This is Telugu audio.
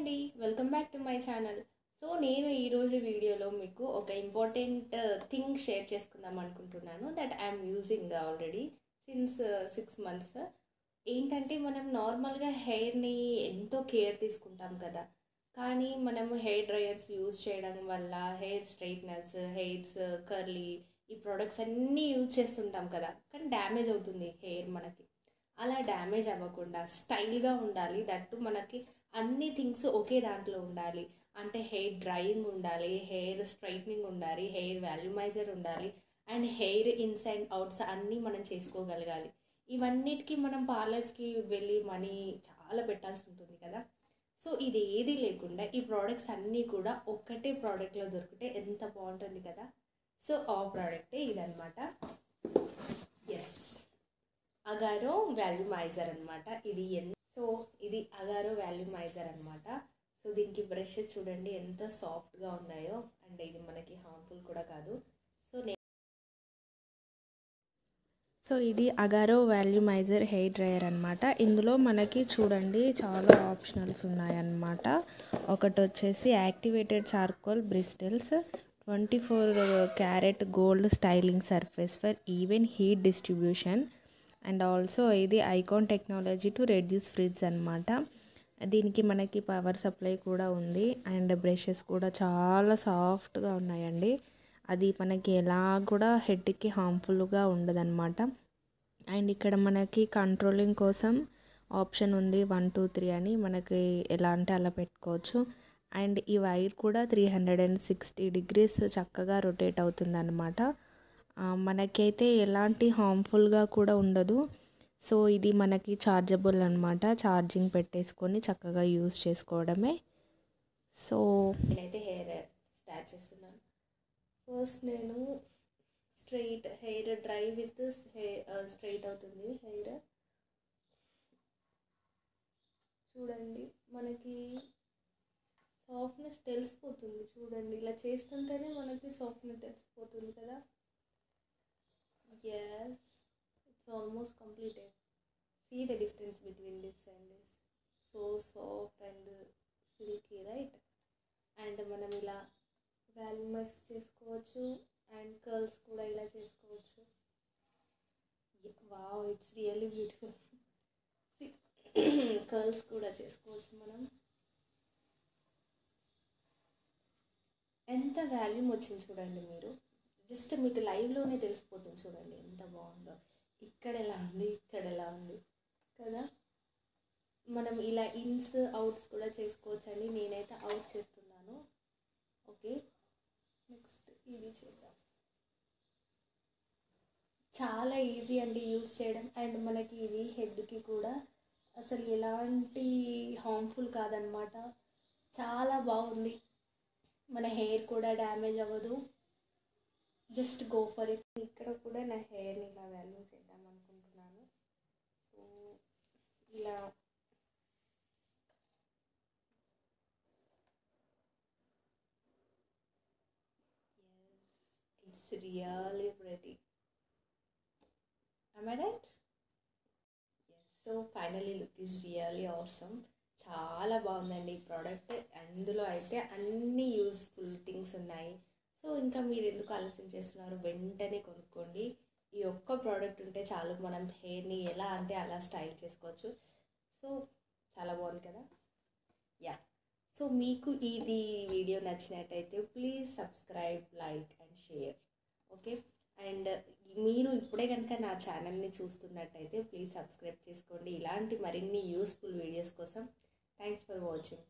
అండి, welcome back to my channel. So నేను ఈరోజు వీడియోలో మీకు ఒక ఇంపార్టెంట్ థింగ్ షేర్ చేసుకుందాం అనుకుంటున్నాను. That I'm using already since 6 months. ఏంటంటే మనం నార్మల్గా హెయిర్ని ఎంతో కేర్ తీసుకుంటాం కదా, కానీ మనము హెయిర్ డ్రైయర్స్ యూజ్ చేయడం వల్ల హెయిర్ స్ట్రైట్నర్స్, హెయిర్స్ కర్లీ ఈ ప్రోడక్ట్స్ అన్నీ యూజ్ చేస్తుంటాం కదా, కానీ డ్యామేజ్ అవుతుంది హెయిర్ మనకి. అలా డ్యామేజ్ అవ్వకుండా స్టైల్గా ఉండాలి, దట్టు మనకి అన్ని థింగ్స్ ఒకే దాంట్లో ఉండాలి. అంటే హెయిర్ డ్రైయింగ్ ఉండాలి, హెయిర్ స్ట్రైట్నింగ్ ఉండాలి, హెయిర్ వాల్యూమైజర్ ఉండాలి, అండ్ హెయిర్ ఇన్స్ అండ్ అవుట్స్ అన్నీ మనం చేసుకోగలగాలి. ఇవన్నిటికీ మనం పార్లర్స్కి వెళ్ళి మనీ చాలా పెట్టాల్సి ఉంటుంది కదా. సో ఇది ఏది లేకుండా ఈ ప్రోడక్ట్స్ అన్నీ కూడా ఒక్కటే ప్రోడక్ట్లో దొరికితే ఎంత బాగుంటుంది కదా. సో ఆ ప్రోడక్టే ఇదనమాట. ఎస్, అగారో వాల్యూమైజర్ అనమాట ఇది. సో ఇది అగారో వాల్యూమైజర్ అనమాట. సో దీనికి బ్రషెస్ చూడండి ఎంత సాఫ్ట్గా ఉన్నాయో, అండ్ ఇది మనకి హార్మ్ఫుల్ కూడా కాదు. సో ఇది అగారో వాల్యూమైజర్ హెయిర్ డ్రైయర్ అనమాట. ఇందులో మనకి చూడండి చాలా ఆప్షనల్స్ ఉన్నాయన్నమాట. ఒకటి వచ్చేసి activated charcoal bristles 24 karat gold styling surface for even heat distribution, and also ఇది icon technology to reduce frizz అనమాట. దీనికి మనకి పవర్ సప్లై కూడా ఉంది, అండ్ బ్రషెస్ కూడా చాలా సాఫ్ట్గా ఉన్నాయండి. అది మనకి ఎలా కూడా హెడ్కి హార్మ్ఫుల్గా ఉండదన్నమాట. అండ్ ఇక్కడ మనకి కంట్రోలింగ్ కోసం ఆప్షన్ ఉంది 1 2 3 అని, మనకి ఎలా అంటే అలా పెట్టుకోవచ్చు. అండ్ ఈ వైర్ కూడా 360 degrees చక్కగా రొటేట్ అవుతుంది అనమాట. మనకైతే ఎలాంటి హార్మ్ఫుల్గా కూడా ఉండదు. సో ఇది మనకి చార్జబుల్ అనమాట, ఛార్జింగ్ పెట్టేసుకొని చక్కగా యూజ్ చేసుకోవడమే. సో నేనైతే హెయిర్ స్టార్ట్ చేస్తున్నాను. ఫస్ట్ నేను హెయిర్ డ్రై విత్ స్ట్రైట్ అవుతుంది హెయిర్. చూడండి మనకి సాఫ్ట్నెస్ తెలిసిపోతుంది. చూడండి ఇలా చేస్తుంటేనే మనకి సాఫ్ట్నెస్ తెలిసిపోతుంది కదా. Yes, it's almost completed. See the difference between this and this. So soft and silky, right? And మనం ఇలా వాల్యూమైజ్ చేసుకోవచ్చు, అండ్ కర్ల్స్ కూడా ఇలా చేసుకోవచ్చు. Wow, it's really beautiful. Curls కూడా చేసుకోవచ్చు మనం. ఎంత వాల్యూమ్ వచ్చింది చూడండి మీరు. జస్ట్ మీకు లైవ్లోనే తెలిసిపోతుంది. చూడండి ఎంత బాగుందో. ఇక్కడ ఎలా ఉంది, ఇక్కడ ఎలా ఉంది కదా. మనం ఇలా ఇన్స్ అవుట్స్ కూడా చేసుకోవచ్చు అండి. నేనైతే అవుట్ చేస్తున్నాను. ఓకే, నెక్స్ట్ ఇది చేద్దాం. చాలా ఈజీ అండి యూజ్ చేయడం, అండ్ మనకి ఇది హెడ్కి కూడా అసలు ఎలాంటి హార్మ్ఫుల్ కాదనమాట. చాలా బాగుంది. మన హెయిర్ కూడా డ్యామేజ్ అవ్వదు. Just go for it. ఇక్కడ కూడా నా హెయిర్ని ఇలా వాల్యూ చేద్దాం అనుకుంటున్నాను. సో ఇలా it's really pretty. am I right? Yes, so finally look is really awesome. చాలా బాగుందండి ఈ ప్రోడక్ట్. అందులో అయితే అన్ని యూస్ఫుల్ థింగ్స్ ఉన్నాయి. సో ఇంకా మీరు ఎందుకు ఆలస్యం చేస్తున్నారు, వెంటనే కొనుక్కోండి. ఈ ఒక్క ప్రోడక్ట్ ఉంటే చాలు, మనం హెయిర్ని ఎలా అంటే అలా స్టైల్ చేసుకోవచ్చు. సో చాలా బాగుంది కదా. యా, సో మీకు ఇది వీడియో నచ్చినట్టయితే please subscribe, like and share. Okay, and మీరు ఇప్పుడే కనుక నా ఛానల్ని చూస్తున్నట్టయితే ప్లీజ్ సబ్స్క్రైబ్ చేసుకోండి ఇలాంటి మరిన్ని యూస్ఫుల్ వీడియోస్ కోసం. Thanks for watching.